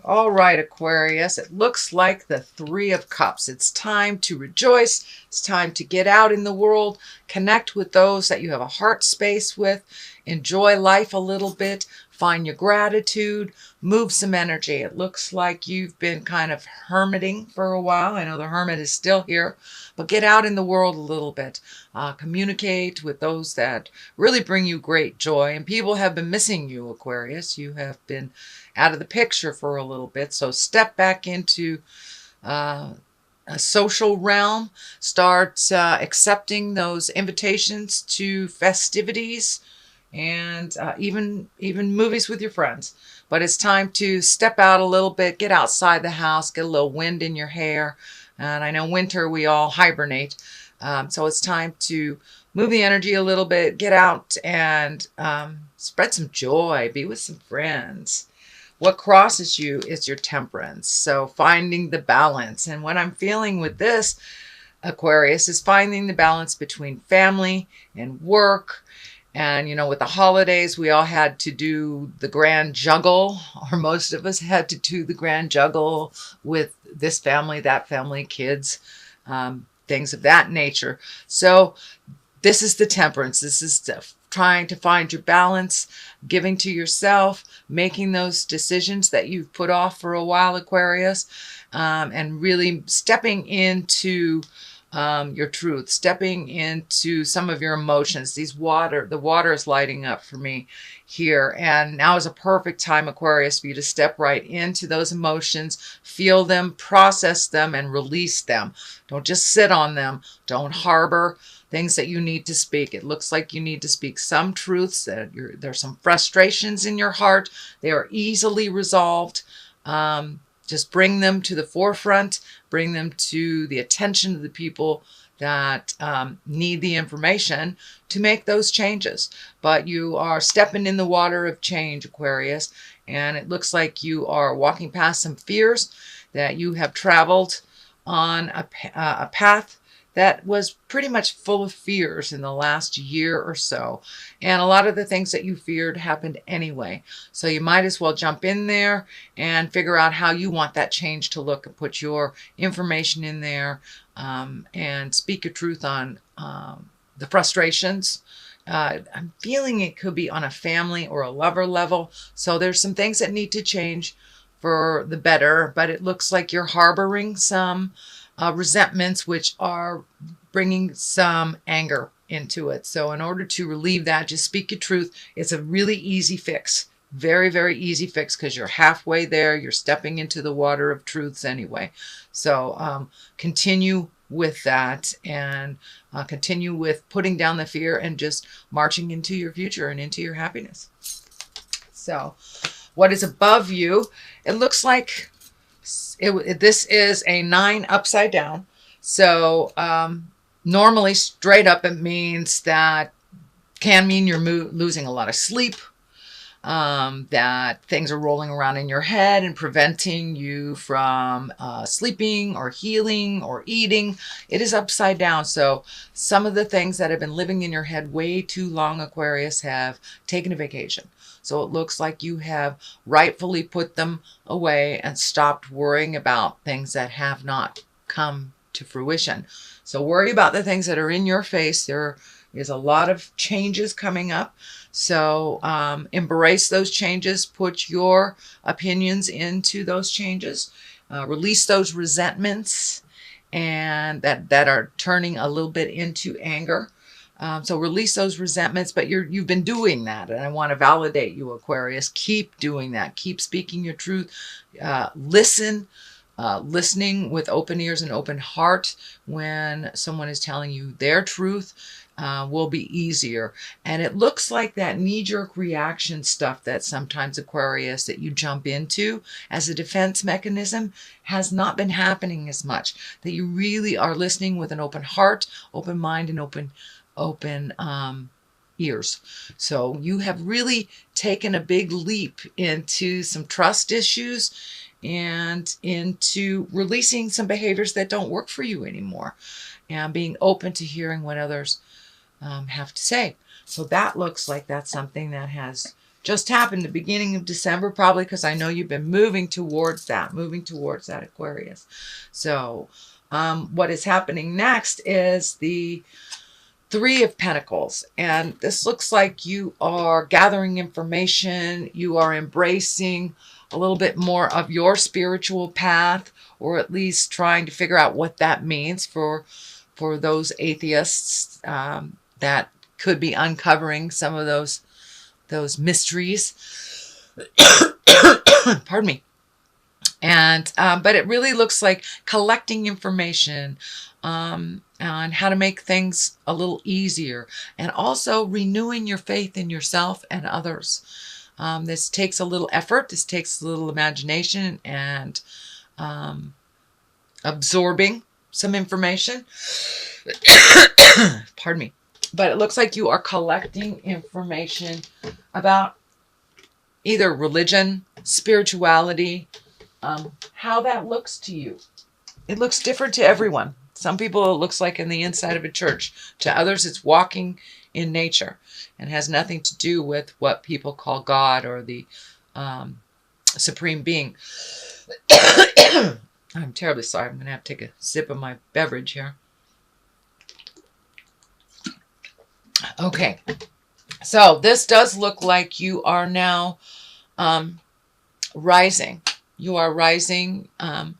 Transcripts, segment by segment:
All right, Aquarius, it looks like the Three of Cups. It's time to rejoice. It's time to get out in the world, connect with those that you have a heart space with, enjoy life a little bit, find your gratitude, move some energy. It looks like you've been kind of hermiting for a while. I know the hermit is still here, but get out in the world a little bit. Communicate with those that really bring you great joy. And people have been missing you, Aquarius. You have been out of the picture for a little bit. So step back into a social realm. Start accepting those invitations to festivities and even movies with your friends. But it's time to step out a little bit, get outside the house, get a little wind in your hair. And I know winter we all hibernate. So it's time to move the energy a little bit, get out and spread some joy, be with some friends. What crosses you is your temperance. So finding the balance. And what I'm feeling with this, Aquarius, is finding the balance between family and work. And, with the holidays, we all had to do the grand juggle, or most of us had to do the grand juggle with this family, that family, kids, things of that nature. So this is the temperance. This is trying to find your balance, giving to yourself, making those decisions that you've put off for a while, Aquarius, and really stepping into your truth, stepping into some of your emotions. The water is lighting up for me here. And now is a perfect time, Aquarius, for you to step right into those emotions, feel them, process them, and release them. Don't just sit on them. Don't harbor things that you need to speak. It looks like you need to speak some truths. There's some frustrations in your heart. They are easily resolved. Just bring them to the forefront, bring them to the attention of the people that need the information to make those changes. But you are stepping in the water of change, Aquarius, and it looks like you are walking past some fears, that you have traveled on a path that was pretty much full of fears in the last year or so. And a lot of the things that you feared happened anyway. So you might as well jump in there and figure out how you want that change to look and put your information in there and speak your truth on the frustrations. I'm feeling it could be on a family or a lover level. So there's some things that need to change for the better, but it looks like you're harboring some resentments, which are bringing some anger into it. So in order to relieve that, just speak your truth. It's a really easy fix. Very, very easy fix, because you're halfway there. You're stepping into the water of truths anyway. So continue with that, and continue with putting down the fear and just marching into your future and into your happiness. So what is above you? It looks like this is a 9 upside down. So normally straight up, it means that can mean you're losing a lot of sleep, that things are rolling around in your head and preventing you from sleeping or healing or eating. It is upside down. So some of the things that have been living in your head way too long, Aquarius, have taken a vacation. So it looks like you have rightfully put them away and stopped worrying about things that have not come to fruition. So worry about the things that are in your face. There is a lot of changes coming up. So embrace those changes. Put your opinions into those changes. Release those resentments and that are turning a little bit into anger. So release those resentments, but you've been doing that. And I want to validate you, Aquarius. Keep doing that. Keep speaking your truth. Listening with open ears and open heart when someone is telling you their truth will be easier. And it looks like that knee-jerk reaction stuff that sometimes, Aquarius, that you jump into as a defense mechanism has not been happening as much. That you really are listening with an open heart, open mind, and open ears. So you have really taken a big leap into some trust issues and into releasing some behaviors that don't work for you anymore, and being open to hearing what others have to say. So that looks like that's something that has just happened the beginning of December, probably because I know you've been moving towards that, Aquarius. So what is happening next is the Three of Pentacles. And this looks like you are gathering information. You are embracing a little bit more of your spiritual path, or at least trying to figure out what that means for those atheists that could be uncovering some of those mysteries. Pardon me. And but it really looks like collecting information on how to make things a little easier, and also renewing your faith in yourself and others. This takes a little effort. This takes a little imagination and absorbing some information. Pardon me. But it looks like you are collecting information about either religion, spirituality, how that looks to you. It looks different to everyone. Some people it looks like in the inside of a church. To others it's walking in nature and has nothing to do with what people call God or the supreme being. I'm terribly sorry. I'm going to have to take a sip of my beverage here. Okay. So this does look like you are now rising. You are rising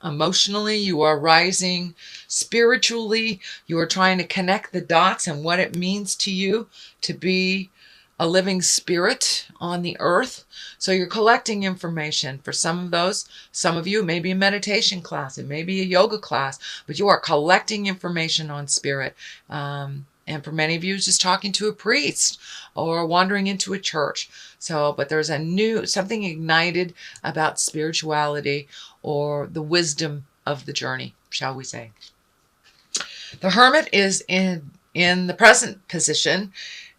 emotionally. You are rising spiritually. You are trying to connect the dots and what it means to you to be a living spirit on the earth. So you're collecting information for some of those. Some of you, it may be a meditation class. It may be a yoga class. But you are collecting information on spirit. And for many of you, it's just talking to a priest or wandering into a church. So, but there's something ignited about spirituality or the wisdom of the journey, shall we say. The Hermit is in the present position,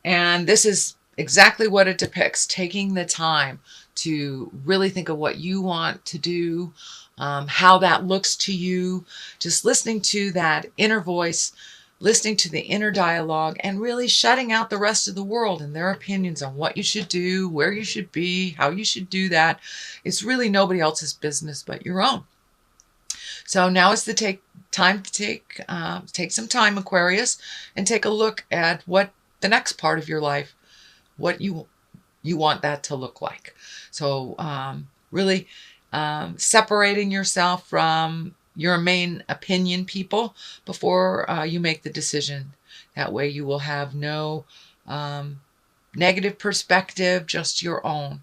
and this is exactly what it depicts, taking the time to really think of what you want to do, how that looks to you, just listening to that inner voice, listening to the inner dialogue, and really shutting out the rest of the world and their opinions on what you should do, where you should be, how you should do that. It's really nobody else's business but your own. So now is the time to take some time, Aquarius, and take a look at what the next part of your life, what you want that to look like. So really separating yourself from your main opinion people before you make the decision. That way you will have no negative perspective, just your own.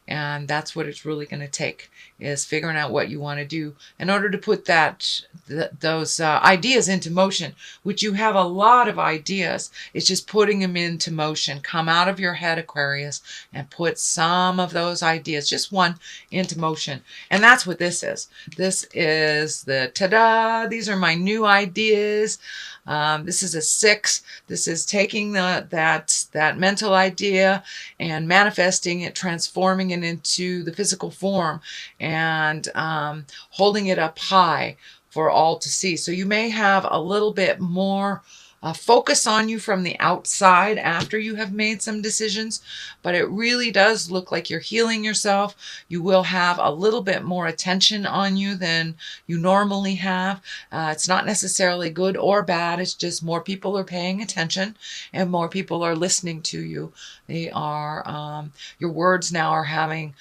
And that's what it's really going to take, is figuring out what you want to do in order to put those ideas into motion, which you have a lot of ideas. It's just putting them into motion. Come out of your head, Aquarius, and put some of those ideas, just one, into motion. And that's what this is. This is the ta-da! These are my new ideas. This is a 6. This is taking that mental idea and manifesting it, transforming it into the physical form, and holding it up high for all to see. So you may have a little bit more focus on you from the outside after you have made some decisions, but it really does look like you're healing yourself. You will have a little bit more attention on you than you normally have. It's not necessarily good or bad. It's just more people are paying attention and more people are listening to you. They are, your words now are having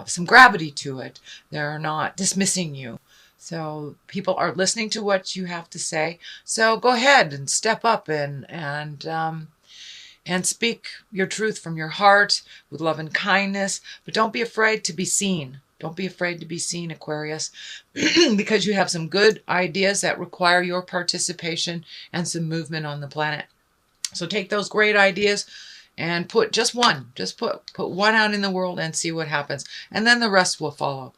some gravity to it. They're not dismissing you. So people are listening to what you have to say. So go ahead and step up and speak your truth from your heart with love and kindness. But don't be afraid to be seen. Don't be afraid to be seen, Aquarius, because you have some good ideas that require your participation and some movement on the planet. So take those great ideas and put just one. Just put one out in the world and see what happens. And then the rest will follow.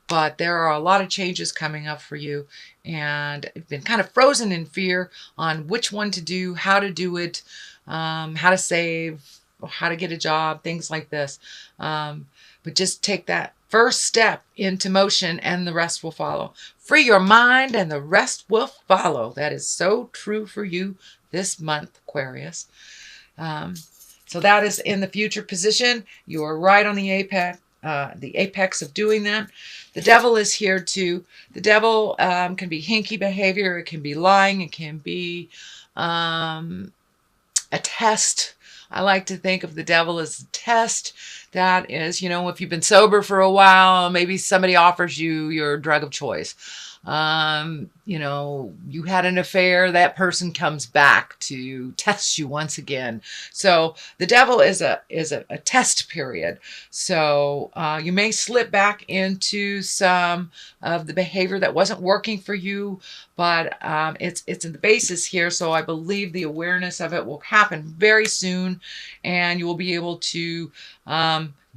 But there are a lot of changes coming up for you, and you've been kind of frozen in fear on which one to do, how to do it, how to save, how to get a job, things like this. But just take that first step into motion and the rest will follow. Free your mind and the rest will follow. That is so true for you this month, Aquarius. So that is in the future position. You are right on the apex of doing that. The devil is here too. The devil can be hinky behavior. It can be lying. It can be a test. I like to think of the devil as a test. That is, if you've been sober for a while, maybe somebody offers you your drug of choice. You had an affair, that person comes back to test you once again. So the devil is a test period. So you may slip back into some of the behavior that wasn't working for you, but it's in the basis here. So I believe the awareness of it will happen very soon, and you will be able to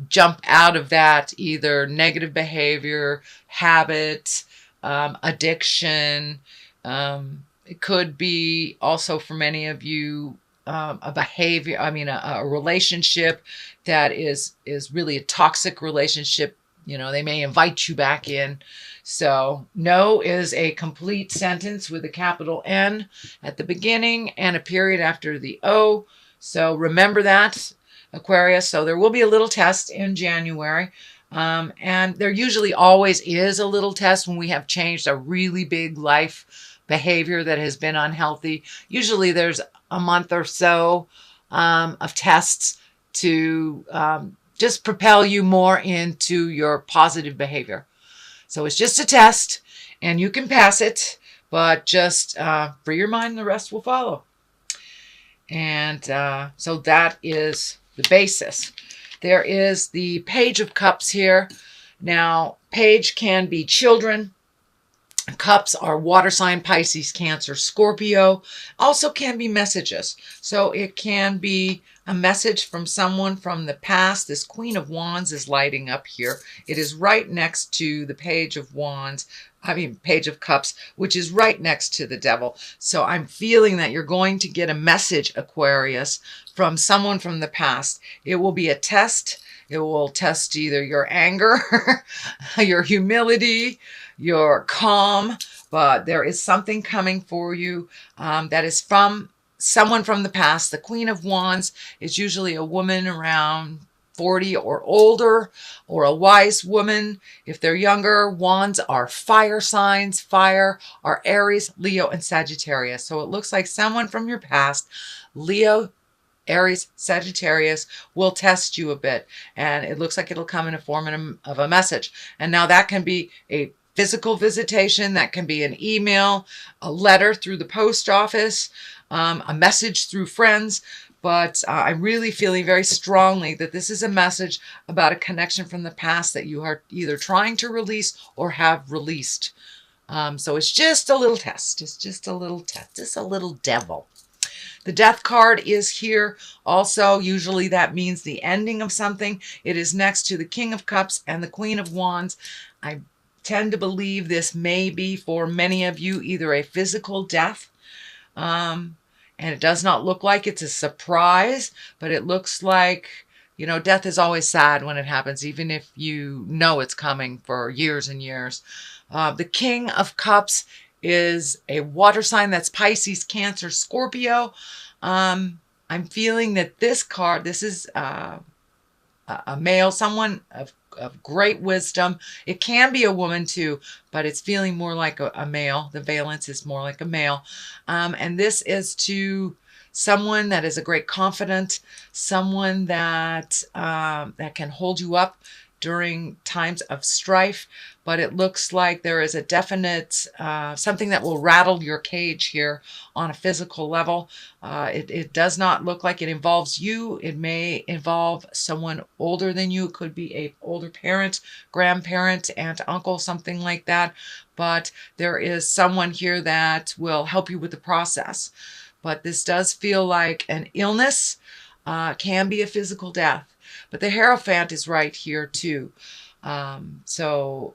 jump out of that either negative behavior, habit, addiction. It could be also for many of you a behavior, a relationship that is really a toxic relationship. They may invite you back in. So no is a complete sentence with a capital N at the beginning and a period after the O. So remember that, Aquarius. So there will be a little test in January. And there usually always is a little test when we have changed a really big life behavior that has been unhealthy. Usually there's a month or so of tests to just propel you more into your positive behavior. So it's just a test, and you can pass it, but just free your mind, the rest will follow. And so that is the basis. There is the Page of Cups here. Now, Page can be children. Cups are water sign, Pisces, Cancer, Scorpio. Also can be messages. So it can be a message from someone from the past. This Queen of Wands is lighting up here. It is right next to the Page of Cups, which is right next to the Devil. So I'm feeling that you're going to get a message, Aquarius, from someone from the past. It will be a test. It will test either your anger, your humility, your calm, but there is something coming for you that is from someone from the past. The Queen of Wands is usually a woman around 40 or older, or a wise woman. If they're younger, wands are fire signs. Fire are Aries, Leo, and Sagittarius. So it looks like someone from your past, Leo, Aries, Sagittarius, will test you a bit. And it looks like it'll come in a form of a message. And now that can be a physical visitation, that can be an email, a letter through the post office, a message through friends. But I'm really feeling very strongly that this is a message about a connection from the past that you are either trying to release or have released. So it's just a little test. It's just a little test. Just a little devil. The Death card is here also. Usually that means the ending of something. It is next to the King of Cups and the Queen of Wands. I tend to believe this may be for many of you either a physical death, and it does not look like it's a surprise, but it looks like, death is always sad when it happens, even if you know it's coming for years and years. The King of Cups is a water sign. That's Pisces, Cancer, Scorpio. I'm feeling that this card, this is a male, someone of great wisdom. It can be a woman too, but it's feeling more like a male. The valence is more like a male. And this is to someone that is a great confidant, someone that that can hold you up during times of strife. But it looks like there is a definite something that will rattle your cage here on a physical level. It does not look like it involves you. It may involve someone older than you. It could be an older parent, grandparent, aunt, uncle, something like that. But there is someone here that will help you with the process. But this does feel like an illness, can be a physical death. But the Hierophant is right here too. So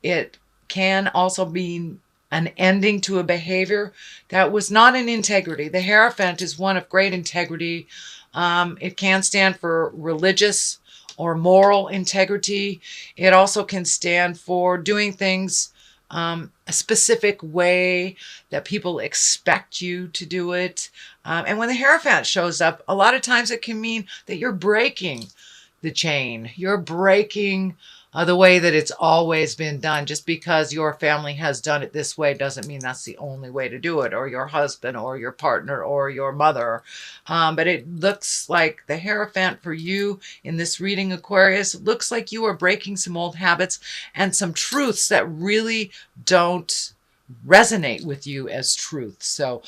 it can also be an ending to a behavior that was not in integrity. The Hierophant is one of great integrity. It can stand for religious or moral integrity. It also can stand for doing things a specific way that people expect you to do it. And when the Hierophant shows up, a lot of times it can mean that you're breaking the chain. You're breaking the way that it's always been done. Just because your family has done it this way doesn't mean that's the only way to do it, or your husband or your partner or your mother. But it looks like the Hierophant for you in this reading, Aquarius, looks like you are breaking some old habits and some truths that really don't resonate with you as truth. So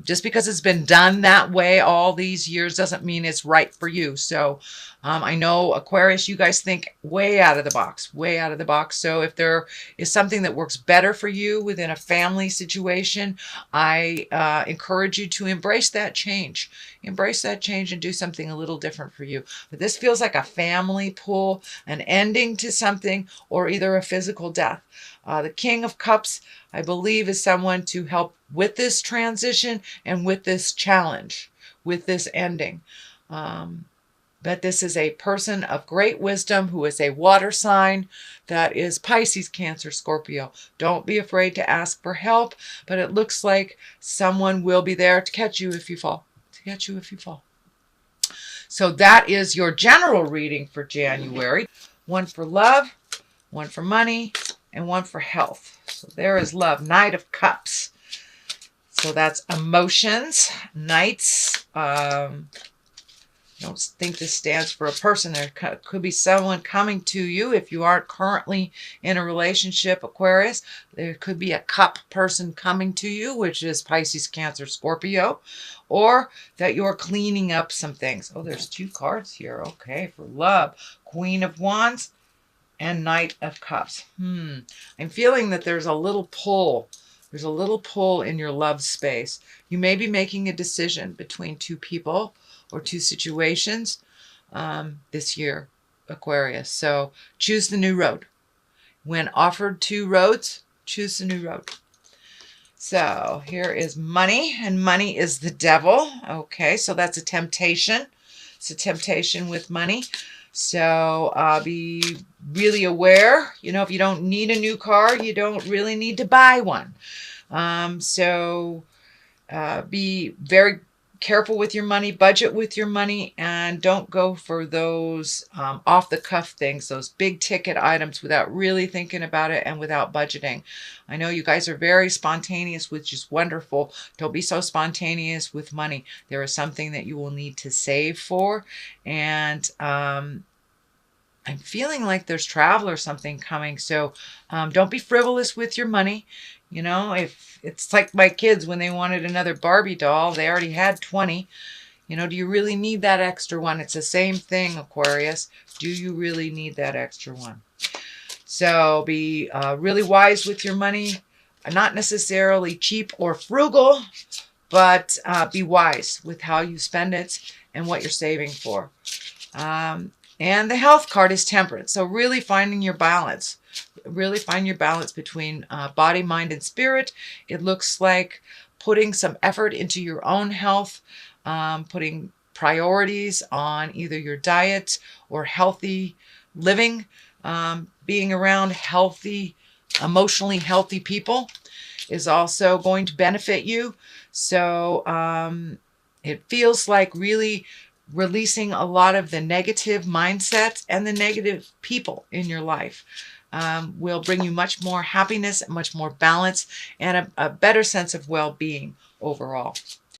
just because it's been done that way all these years doesn't mean it's right for you. So I know, Aquarius, you guys think way out of the box, way out of the box. So if there is something that works better for you within a family situation, I encourage you to embrace that change. Embrace that change and do something a little different for you. But this feels like a family pull, an ending to something, or either a physical death. The King of Cups, I believe, is someone to help with this transition and with this challenge, with this ending. But this is a person of great wisdom who is a water sign that is Pisces, Cancer, Scorpio. Don't be afraid to ask for help, but it looks like someone will be there to catch you if you fall. To catch you if you fall. So that is your general reading for January. One for love, one for money, and one for health. So there is love, Knight of Cups. So that's emotions, knights. I don't think this stands for a person. There could be someone coming to you if you aren't currently in a relationship, Aquarius. There could be a cup person coming to you, which is Pisces, Cancer, Scorpio, or that you're cleaning up some things. Oh, there's two cards here. Okay, for love, Queen of Wands and Knight of Cups. I'm feeling that there's a little pull. There's a little pull in your love space. You may be making a decision between two people or two situations this year, Aquarius. So choose the new road. When offered two roads, choose the new road. So here is money, and money is the devil. Okay, so that's a temptation. It's a temptation with money. So be really aware. You know, if you don't need a new car, you don't really need to buy one. Be very careful with your money, budget with your money, and don't go for those off-the-cuff things, those big ticket items without really thinking about it and without budgeting. I know you guys are very spontaneous, which is wonderful. Don't be so spontaneous with money. There is something that you will need to save for, and I'm feeling like there's travel or something coming. So don't be frivolous with your money. You know, if it's like my kids when they wanted another Barbie doll, they already had 20. You know, do you really need that extra one? It's the same thing, Aquarius. Do you really need that extra one? So be really wise with your money. Not necessarily cheap or frugal, but be wise with how you spend it and what you're saving for. And the health card is Temperance. So really finding your balance. Really find your balance between body, mind, and spirit. It looks like putting some effort into your own health, putting priorities on either your diet or healthy living, being around healthy, emotionally healthy people is also going to benefit you. So it feels like really releasing a lot of the negative mindsets and the negative people in your life. Will bring you much more happiness, much more balance, and a better sense of well-being overall.